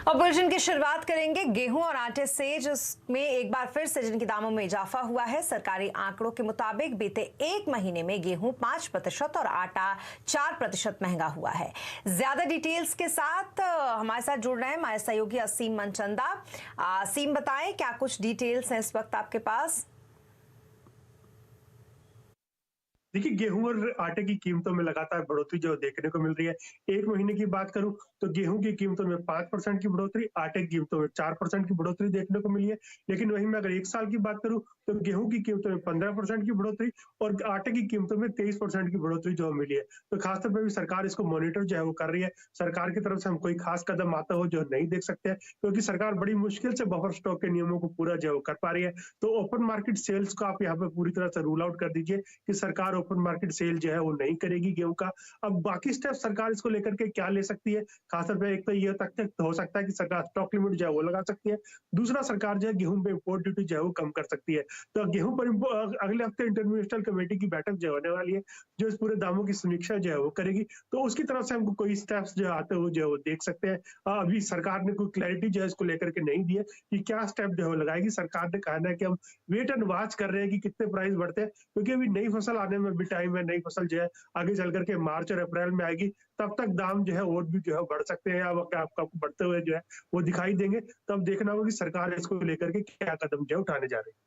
और बुलेटिन की शुरुआत करेंगे गेहूं और आटे से, जिसमें एक बार फिर से जिनके दामों में इजाफा हुआ है। सरकारी आंकड़ों के मुताबिक बीते एक महीने में गेहूं 5% और आटा 4% महंगा हुआ है। ज्यादा डिटेल्स के साथ हमारे साथ जुड़ रहे हैं हमारे सहयोगी असीम मनचंदा। असीम, बताएं क्या कुछ डिटेल्स हैं इस वक्त आपके पास? देखिए, गेहूं और आटे की कीमतों में लगातार बढ़ोतरी जो देखने को मिल रही है। एक महीने की बात करूं तो गेहूं की कीमतों में 5% की बढ़ोतरी, आटे की कीमतों में 4% की बढ़ोतरी देखने को मिली है। लेकिन वहीं मैं अगर एक साल की बात करूं तो गेहूं की कीमतों में 15% की बढ़ोतरी और आटे की कीमतों में 23% की बढ़ोतरी जो मिली है। तो खासतौर पर भी सरकार इसको मॉनिटर जो है वो कर रही है। सरकार की तरफ से हम कोई खास कदम आता हो जो नहीं देख सकते हैं, क्योंकि सरकार बड़ी मुश्किल से बफर स्टॉक के नियमों को पूरा जो कर पा रही है। तो ओपन मार्केट सेल्स को आप यहाँ पे पूरी तरह से रूल आउट कर दीजिए कि सरकार ओपन मार्केट सेल जो है वो नहीं करेगी गेहूं का। अब बाकी स्टेप सरकार इसको लेकर के क्या ले सकती है, खासतौर पे एक तो ये तक हो सकता है कि सरकार स्टॉक लिमिट जो है वो लगा सकती है। दूसरा, सरकार जो है गेहूं पे इंपोर्ट ड्यूटी जो है वो कम कर सकती है। तो गेहूं पर अगले हफ्ते इंटरनेशनल कमेटी की बैठक जो होने वाली है, जो इस पूरे दामों की समीक्षा जो है वो करेगी। तो उसकी तरफ से हमको कोई स्टेप्स जो आते हुए जो है वो देख सकते हैं। अभी सरकार ने कोई क्लैरिटी जो है इसको लेकर के नहीं दी है कि क्या स्टेप जो है लगाएगी। सरकार ने कहा है कि हम वेट एंड वॉच कर रहे हैं कि कितने प्राइस बढ़ते हैं, क्योंकि अभी नई फसल आने में भी टाइम है। नई फसल जो है आगे चल करके मार्च और अप्रैल में आएगी, तब तक दाम जो है और भी जो है बढ़ सकते हैं, आपको बढ़ते हुए जो है वो दिखाई देंगे। तब देखना होगा कि सरकार इसको लेकर के क्या कदम जो है उठाने जा रही है।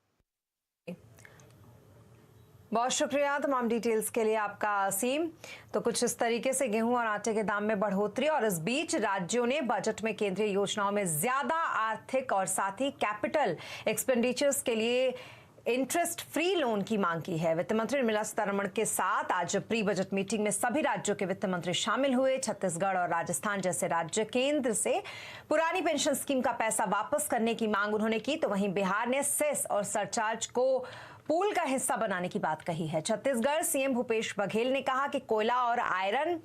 बहुत शुक्रिया तमाम डिटेल्स के लिए आपका असीम। तो कुछ इस तरीके से गेहूं और आटे के दाम में बढ़ोतरी, और इस बीच राज्यों ने बजट में केंद्रीय योजनाओं में ज्यादा आर्थिक और साथ ही कैपिटल एक्सपेंडिचर्स के लिए इंटरेस्ट फ्री लोन की मांग की है। वित्त मंत्री निर्मला सीतारमण के साथ आज प्री बजट मीटिंग में सभी राज्यों के वित्त मंत्री शामिल हुए। छत्तीसगढ़ और राजस्थान जैसे राज्य केंद्र से पुरानी पेंशन स्कीम का पैसा वापस करने की मांग उन्होंने की, तो वहीं बिहार ने सेस और सरचार्ज को पूल का हिस्सा बनाने की बात कही है। छत्तीसगढ़ सीएम भूपेश बघेल ने कहा कि कोयला और आयरन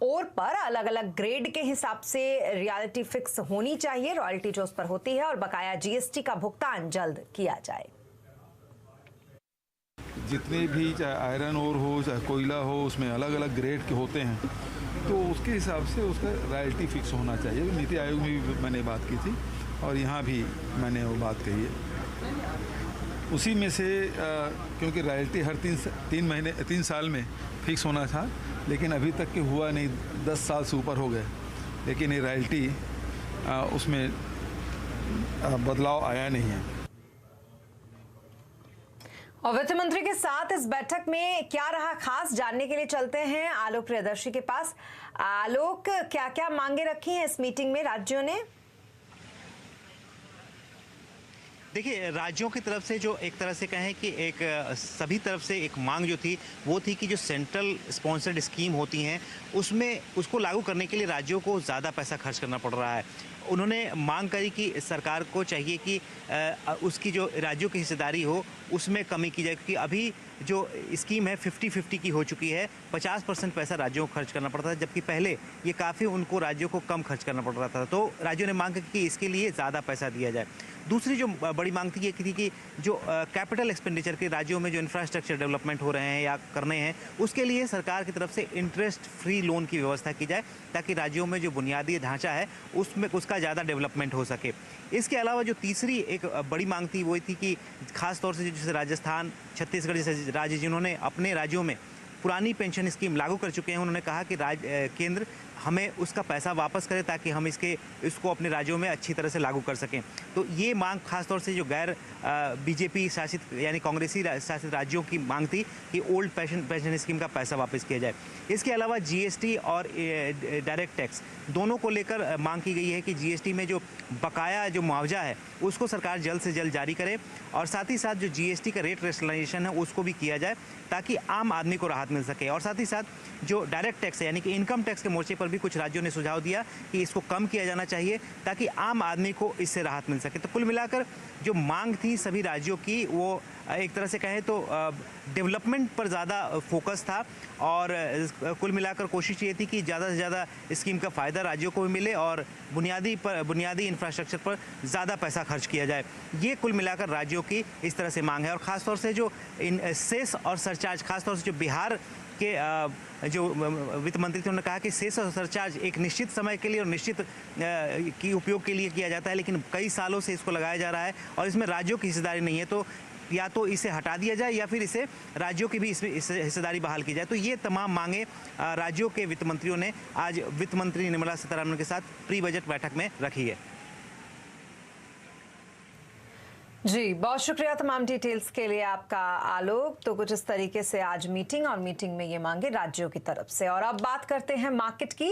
ओर पर अलग अलग ग्रेड के हिसाब से रॉयल्टी फिक्स होनी चाहिए, रॉयल्टी जो उस पर होती है, और बकाया जीएसटी का भुगतान जल्द किया जाए। जितने भी चाहे आयरन ओर हो चाहे कोयला हो, उसमें अलग अलग ग्रेड के होते हैं, तो उसके हिसाब से उसका रॉयल्टी फिक्स होना चाहिए। नीति आयोग में भी मैंने बात की थी और यहाँ भी मैंने वो बात कही है। उसी में से क्योंकि रॉयल्टी हर 3 साल में फिक्स होना था, लेकिन अभी तक के हुआ नहीं, 10 साल से ऊपर हो गए, लेकिन ये रॉयल्टी उसमें बदलाव आया नहीं है। और वित्त मंत्री के साथ इस बैठक में क्या रहा खास, जानने के लिए चलते हैं आलोक प्रियदर्शी के पास। आलोक, क्या क्या मांगे रखी हैं इस मीटिंग में राज्यों ने? देखिए, राज्यों की तरफ से जो एक तरह से कहें कि एक सभी तरफ से एक मांग जो थी वो थी कि जो सेंट्रल स्पॉन्सर्ड स्कीम होती हैं उसमें उसको लागू करने के लिए राज्यों को ज़्यादा पैसा खर्च करना पड़ रहा है। उन्होंने मांग करी कि सरकार को चाहिए कि उसकी जो राज्यों की हिस्सेदारी हो उसमें कमी की जाए, क्योंकि अभी जो स्कीम है 50-50 की हो चुकी है। 50% पैसा राज्यों को खर्च करना पड़ता था, जबकि पहले ये काफ़ी उनको राज्यों को कम खर्च करना पड़ रहा था। तो राज्यों ने मांग की कि इसके लिए ज़्यादा पैसा दिया जाए। दूसरी जो बड़ी मांग थी ये थी कि जो कैपिटल एक्सपेंडिचर के राज्यों में जो इंफ्रास्ट्रक्चर डेवलपमेंट हो रहे हैं या करने हैं, उसके लिए सरकार की तरफ से इंटरेस्ट फ्री लोन की व्यवस्था की जाए, ताकि राज्यों में जो बुनियादी ढांचा है उसमें उसका ज़्यादा डेवलपमेंट हो सके। इसके अलावा जो तीसरी एक बड़ी मांग थी वो थी कि खास तौर से जैसे राजस्थान, छत्तीसगढ़ जैसे राज्य जिन्होंने अपने राज्यों में पुरानी पेंशन स्कीम लागू कर चुके हैं, उन्होंने कहा कि केंद्र हमें उसका पैसा वापस करे ताकि हम इसको अपने राज्यों में अच्छी तरह से लागू कर सकें। तो ये मांग खासतौर से जो गैर बीजेपी शासित यानी कांग्रेसी शासित राज्यों की मांग थी कि ओल्ड पेंशन स्कीम का पैसा वापस किया जाए। इसके अलावा जीएसटी और डायरेक्ट टैक्स दोनों को लेकर मांग की गई है कि जीएसटी में जो बकाया जो मुआवजा है उसको सरकार जल्द से जल्द जारी करे, और साथ ही साथ जो जीएसटी का रेट रेशनलाइजेशन है उसको भी किया जाए ताकि आम आदमी को राहत मिल सके। और साथ ही साथ जो डायरेक्ट टैक्स है यानी कि इनकम टैक्स के मोर्चे पर भी कुछ राज्यों ने सुझाव दिया कि इसको कम किया जाना चाहिए ताकि आम आदमी को इससे राहत मिल सके। तो कुल मिलाकर जो मांग थी सभी राज्यों की वो एक तरह से कहें तो डेवलपमेंट पर ज़्यादा फोकस था, और कुल मिलाकर कोशिश ये थी कि ज़्यादा से ज़्यादा स्कीम का फ़ायदा राज्यों को भी मिले और बुनियादी इंफ्रास्ट्रक्चर पर ज़्यादा पैसा खर्च किया जाए। ये कुल मिलाकर राज्यों की इस तरह से मांग है। और ख़ासतौर से जो इन सेस और सरचार्ज, खासतौर से जो बिहार के जो वित्त मंत्री थे उन्होंने कहा कि सेस और सरचार्ज एक निश्चित समय के लिए और निश्चित की उपयोग के लिए किया जाता है, लेकिन कई सालों से इसको लगाया जा रहा है और इसमें राज्यों की हिस्सेदारी नहीं है, तो या तो इसे हटा दिया जाए या फिर इसे राज्यों की भी इसमें हिस्सेदारी बहाल की जाए। तो ये तमाम मांगे राज्यों के वित्त मंत्रियों ने आज वित्त मंत्री निर्मला सीतारमण के साथ प्री बजट बैठक में रखी है। जी, बहुत शुक्रिया तमाम डिटेल्स के लिए आपका आलोक। तो कुछ इस तरीके से आज मीटिंग में ये मांगे राज्यों की तरफ से। और अब बात करते हैं मार्केट की।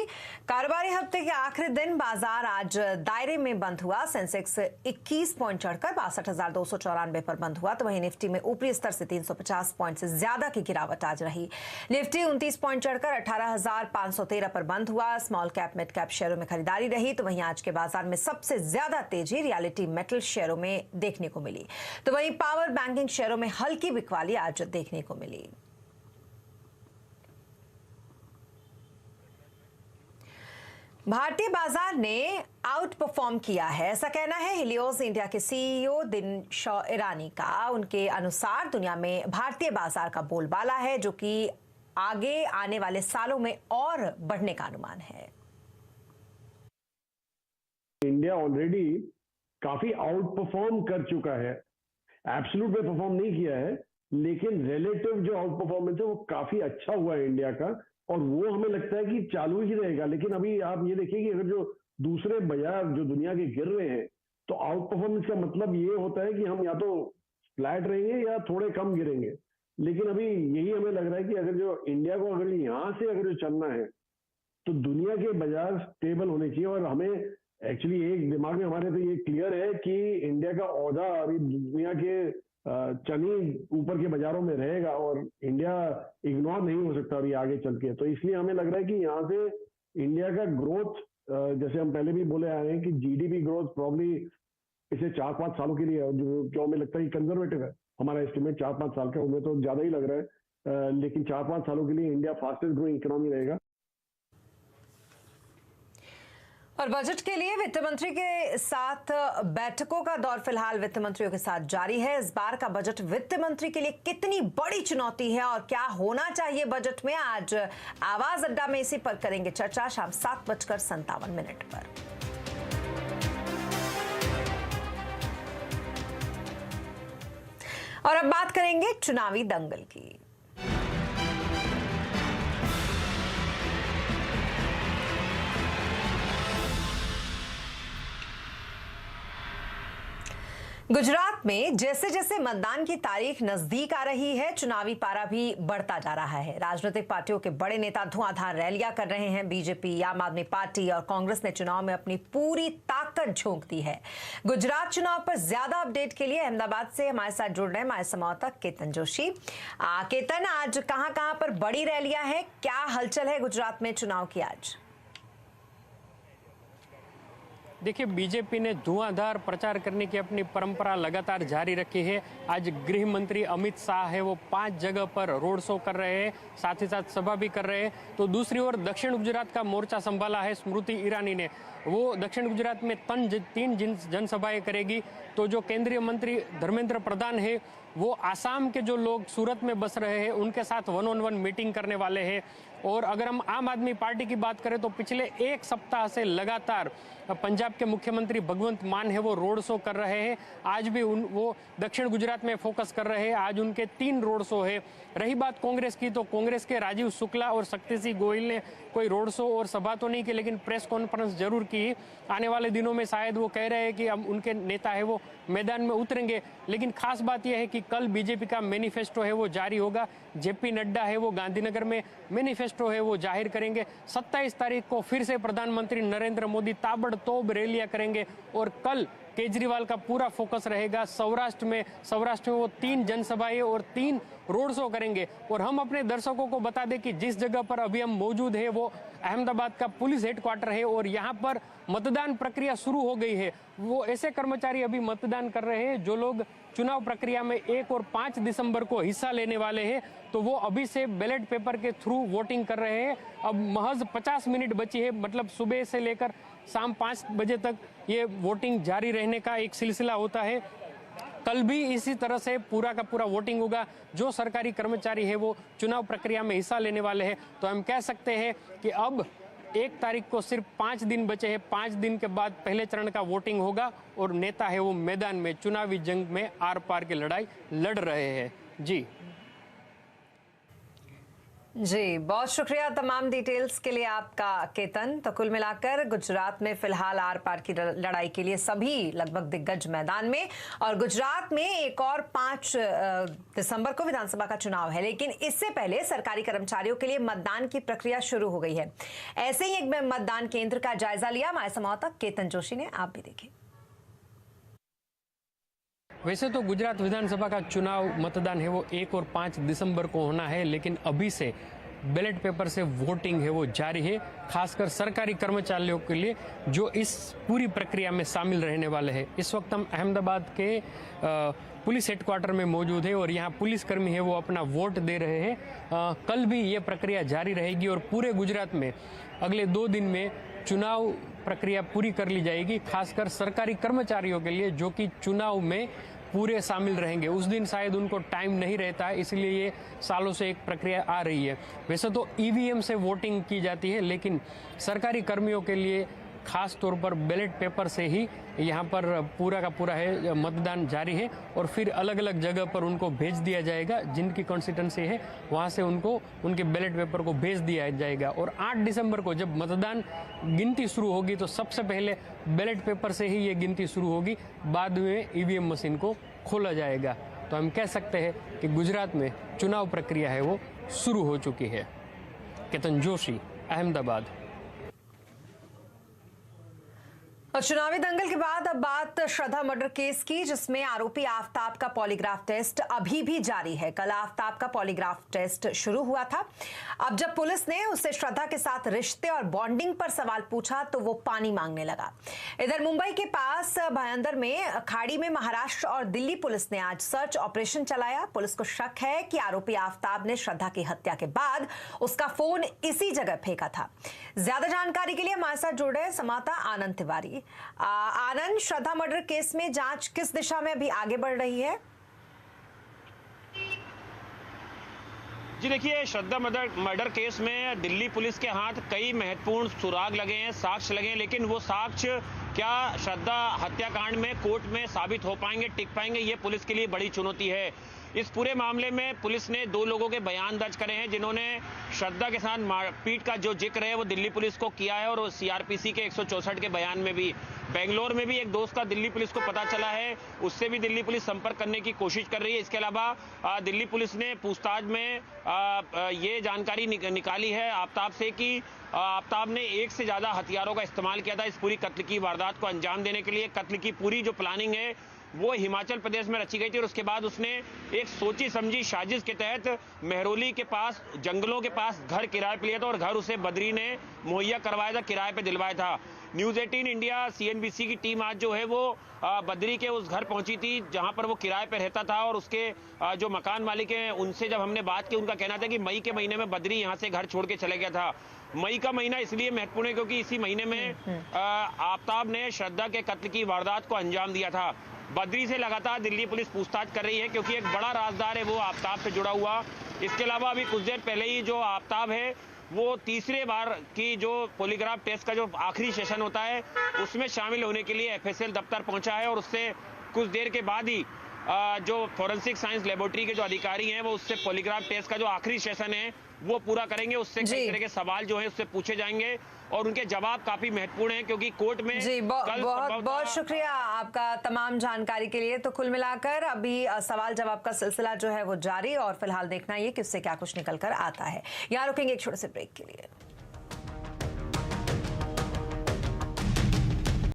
कारोबारी हफ्ते के आखिरी दिन बाजार आज दायरे में बंद हुआ। सेंसेक्स 21 पॉइंट चढ़कर 62,294 पर बंद हुआ, तो वहीं निफ्टी में ऊपरी स्तर से 350 पॉइंट से ज्यादा की गिरावट आज रही। निफ्टी 29 पॉइंट चढ़कर 18,513 पर बंद हुआ। स्मॉल कैप मिड कैप शेयरों में खरीदारी रही, तो वहीं आज के बाजार में सबसे ज्यादा तेजी रियलिटी मेटल शेयरों में देखने को मिली, तो वहीं पावर बैंकिंग शेयरों में हल्की बिकवाली आज देखने को मिली। भारतीय बाजार ने आउट परफॉर्म किया है, ऐसा कहना है हिलियोस इंडिया के सीईओ दिनशॉ ईरानी का। उनके अनुसार दुनिया में भारतीय बाजार का बोलबाला है, जो कि आगे आने वाले सालों में और बढ़ने का अनुमान है। इंडिया ऑलरेडी काफी आउट परफॉर्म कर चुका है, एब्सोल्यूट में परफॉर्म नहीं किया है, लेकिन रिलेटिव जो आउट परफॉर्मेंस है वो काफी अच्छा हुआ है इंडिया का, और वो हमें लगता है कि चालू ही रहेगा। लेकिन अभी आप ये देखिए कि अगर जो दूसरे बाजार जो दुनिया के गिर रहे हैं, तो आउट परफॉर्मेंस का मतलब ये होता है कि हम या तो फ्लैट रहेंगे या थोड़े कम गिरेंगे। लेकिन अभी यही हमें लग रहा है कि अगर जो इंडिया को अगर यहाँ से अगर जो चलना है, तो दुनिया के बाजार स्टेबल होने चाहिए। और हमें एक्चुअली एक दिमाग में हमारे तो ये क्लियर है कि इंडिया का औहदा अभी दुनिया के चनी ऊपर के बाजारों में रहेगा, और इंडिया इग्नोर नहीं हो सकता अभी आगे चल के। तो इसलिए हमें लग रहा है कि यहाँ से इंडिया का ग्रोथ, जैसे हम पहले भी बोले आए हैं कि जीडीपी ग्रोथ प्रॉब्ली पिछले 4-5 सालों के लिए जो हमें लगता है कंजर्वेटिव है, हमारा एस्टिमेट 4-5 साल का, उन्हें तो ज्यादा ही लग रहा है, लेकिन 4-5 सालों के लिए इंडिया फास्टेस्ट ग्रोइंग इकोनॉमी रहेगा। और बजट के लिए वित्त मंत्री के साथ बैठकों का दौर फिलहाल वित्त मंत्रियों के साथ जारी है। इस बार का बजट वित्त मंत्री के लिए कितनी बड़ी चुनौती है और क्या होना चाहिए बजट में, आज आवाज अड्डा में इसी पर करेंगे चर्चा शाम 7:57 पर। और अब बात करेंगे चुनावी दंगल की। गुजरात में जैसे जैसे मतदान की तारीख नजदीक आ रही है, चुनावी पारा भी बढ़ता जा रहा है। राजनीतिक पार्टियों के बड़े नेता धुआंधार रैलियां कर रहे हैं। बीजेपी, आम आदमी पार्टी और कांग्रेस ने चुनाव में अपनी पूरी ताकत झोंक दी है। गुजरात चुनाव पर ज्यादा अपडेट के लिए अहमदाबाद से हमारे साथ जुड़ रहे हैं हमारे संवाददाता केतन जोशी। केतन, आज कहां पर बड़ी रैलियां हैं, क्या हलचल है गुजरात में चुनाव की आज? देखिए, बीजेपी ने धुआंधार प्रचार करने की अपनी परंपरा लगातार जारी रखी है। आज गृह मंत्री अमित शाह है, वो 5 जगह पर रोड शो कर रहे हैं, साथ ही साथ सभा भी कर रहे हैं। तो दूसरी ओर दक्षिण गुजरात का मोर्चा संभाला है स्मृति ईरानी ने, वो दक्षिण गुजरात में 3 जनसभाएं करेगी। तो जो केंद्रीय मंत्री धर्मेंद्र प्रधान है, वो आसाम के जो लोग सूरत में बस रहे हैं उनके साथ 1-on-1 मीटिंग करने वाले हैं। और अगर हम आम आदमी पार्टी की बात करें तो पिछले 1 सप्ताह से लगातार पंजाब के मुख्यमंत्री भगवंत मान है, वो रोड शो कर रहे हैं। आज भी वो दक्षिण गुजरात में फोकस कर रहे हैं। आज उनके 3 रोड शो है। रही बात कांग्रेस की, तो कांग्रेस के राजीव शुक्ला और शक्ति सिंह गोयल ने कोई रोड शो और सभा तो नहीं की, लेकिन प्रेस कॉन्फ्रेंस जरूर की। आने वाले दिनों में शायद वो कह रहे हैं कि अब उनके नेता है वो मैदान में उतरेंगे। लेकिन खास बात यह है कि कल बीजेपी का मैनिफेस्टो है वो जारी होगा। जेपी नड्डा है वो गांधीनगर में मैनिफेस्टो है वो जाहिर करेंगे। 27 तारीख को फिर से प्रधानमंत्री नरेंद्र मोदी ताबड़तोड़ रैलियां करेंगे। और कल केजरीवाल का पूरा फोकस रहेगा सौराष्ट्र में वो 3 जनसभाएं और 3 रोड शो करेंगे। और हम अपने दर्शकों को बता दें कि जिस जगह पर अभी हम मौजूद है वो अहमदाबाद का पुलिस हेडक्वार्टर है, और यहाँ पर मतदान प्रक्रिया शुरू हो गई है। वो ऐसे कर्मचारी अभी मतदान कर रहे हैं जो लोग चुनाव प्रक्रिया में 1 और 5 दिसंबर को हिस्सा लेने वाले हैं, तो वो अभी से बैलेट पेपर के थ्रू वोटिंग कर रहे हैं। अब महज 50 मिनट बची है, मतलब सुबह से लेकर शाम 5 बजे तक ये वोटिंग जारी रहने का एक सिलसिला होता है। कल भी इसी तरह से पूरा का पूरा वोटिंग होगा। जो सरकारी कर्मचारी है वो चुनाव प्रक्रिया में हिस्सा लेने वाले हैं। तो हम कह सकते हैं कि अब 1 तारीख को सिर्फ 5 दिन बचे हैं। 5 दिन के बाद पहले चरण का वोटिंग होगा और नेता है वो मैदान में चुनावी जंग में आर पार की लड़ाई लड़ रहे हैं। जी, बहुत शुक्रिया तमाम डिटेल्स के लिए आपका केतन। तो कुल मिलाकर गुजरात में फिलहाल आर पार की लड़ाई के लिए सभी लगभग दिग्गज मैदान में, और गुजरात में एक और 5 दिसंबर को विधानसभा का चुनाव है, लेकिन इससे पहले सरकारी कर्मचारियों के लिए मतदान की प्रक्रिया शुरू हो गई है। ऐसे ही एक मतदान केंद्र का जायजा लिया हमारे संवाददाता केतन जोशी ने, आप भी देखिए। वैसे तो गुजरात विधानसभा का चुनाव मतदान है वो 1 और 5 दिसंबर को होना है, लेकिन अभी से बैलेट पेपर से वोटिंग है वो जारी है, खासकर सरकारी कर्मचारियों के लिए जो इस पूरी प्रक्रिया में शामिल रहने वाले हैं। इस वक्त हम अहमदाबाद के पुलिस हेडक्वार्टर में मौजूद है और यहाँ पुलिसकर्मी है वो अपना वोट दे रहे हैं। कल भी ये प्रक्रिया जारी रहेगी और पूरे गुजरात में अगले 2 दिन में चुनाव प्रक्रिया पूरी कर ली जाएगी, खासकर सरकारी कर्मचारियों के लिए जो कि चुनाव में पूरे शामिल रहेंगे। उस दिन शायद उनको टाइम नहीं रहता है, इसलिए ये सालों से एक प्रक्रिया आ रही है। वैसे तो ईवीएम से वोटिंग की जाती है, लेकिन सरकारी कर्मियों के लिए खास तौर पर बैलेट पेपर से ही यहाँ पर पूरा का पूरा है मतदान जारी है और फिर अलग अलग जगह पर उनको भेज दिया जाएगा। जिनकी कॉन्स्टिट्यूंसी है वहाँ से उनको उनके बैलेट पेपर को भेज दिया जाएगा। और 8 दिसंबर को जब मतदान गिनती शुरू होगी तो सबसे पहले बैलेट पेपर से ही ये गिनती शुरू होगी, बाद में ईवीएम मशीन को खोला जाएगा। तो हम कह सकते हैं कि गुजरात में चुनाव प्रक्रिया है वो शुरू हो चुकी है। केतन जोशी, अहमदाबाद। और चुनावी दंगल के बाद अब बात श्रद्धा मर्डर केस की, जिसमें आरोपी आफ्ताब का पॉलीग्राफ टेस्ट अभी भी जारी है। कल आफ्ताब का पॉलीग्राफ टेस्ट शुरू हुआ था। अब जब पुलिस ने उससे श्रद्धा के साथ रिश्ते और बॉन्डिंग पर सवाल पूछा तो वो पानी मांगने लगा। इधर मुंबई के पास भायंदर में खाड़ी में महाराष्ट्र और दिल्ली पुलिस ने आज सर्च ऑपरेशन चलाया। पुलिस को शक है कि आरोपी आफ्ताब ने श्रद्धा की हत्या के बाद उसका फोन इसी जगह फेंका था। ज्यादा जानकारी के लिए हमारे साथ जुड़ रहे संवाददाता आनंद तिवारी। आनंद, श्रद्धा मर्डर केस में जांच किस दिशा में अभी आगे बढ़ रही है? जी देखिए, श्रद्धा मर्डर केस में दिल्ली पुलिस के हाथ कई महत्वपूर्ण सुराग लगे हैं, साक्ष्य लगे हैं, लेकिन वो साक्ष्य क्या श्रद्धा हत्याकांड में कोर्ट में साबित हो पाएंगे, टिक पाएंगे, ये पुलिस के लिए बड़ी चुनौती है। इस पूरे मामले में पुलिस ने 2 लोगों के बयान दर्ज करे हैं जिन्होंने श्रद्धा के साथ मारपीट का जो जिक्र है वो दिल्ली पुलिस को किया है। और सीआरपीसी के 164 के बयान में भी बेंगलोर में भी एक दोस्त का दिल्ली पुलिस को पता चला है, उससे भी दिल्ली पुलिस संपर्क करने की कोशिश कर रही है। इसके अलावा दिल्ली पुलिस ने पूछताछ में ये जानकारी निकाली है आफ्ताब से कि आफ्ताब ने 1 से ज्यादा हथियारों का इस्तेमाल किया था इस पूरी कत्ल की वारदात को अंजाम देने के लिए। कत्ल की पूरी जो प्लानिंग है वो हिमाचल प्रदेश में रची गई थी और उसके बाद उसने एक सोची समझी साजिश के तहत मेहरौली के पास जंगलों के पास घर किराए पे लिया था और घर उसे बद्री ने मुहैया करवाया था, किराए पे दिलवाया था। न्यूज़ 18 इंडिया सीएनबीसी की टीम आज जो है वो बद्री के उस घर पहुंची थी जहां पर वो किराए पे रहता था और उसके जो मकान मालिक हैं उनसे जब हमने बात की, उनका कहना था कि मई के महीने में बद्री यहां से घर छोड़ के चले गया था। मई का महीना इसलिए महत्वपूर्ण है क्योंकि इसी महीने में आफ्ताब ने श्रद्धा के कत्ल की वारदात को अंजाम दिया था। बद्री से लगातार दिल्ली पुलिस पूछताछ कर रही है क्योंकि एक बड़ा राजदार है वो आफ्ताब से जुड़ा हुआ। इसके अलावा अभी कुछ देर पहले ही जो आफ्ताब है वो तीसरे बार की जो पॉलीग्राफ टेस्ट का जो आखिरी सेशन होता है उसमें शामिल होने के लिए एफएसएल दफ्तर पहुंचा है और उससे कुछ देर के बाद ही जो फॉरेंसिक साइंस लेबोरेटरी के जो अधिकारी हैं वो उससे पॉलीग्राफ टेस्ट का जो आखिरी सेशन है वो पूरा करेंगे। उससे कई तरह के सवाल जो है उससे पूछे जाएंगे और उनके जवाब काफी महत्वपूर्ण हैं क्योंकि कोर्ट में बहुत शुक्रिया आपका तमाम जानकारी के लिए। तो कुल मिलाकर अभी सवाल जवाब का सिलसिला जो है वो जारी और फिलहाल देखना ये कि उससे क्या कुछ निकल कर आता है। यहाँ रुकेंगे एक छोटे से ब्रेक के लिए।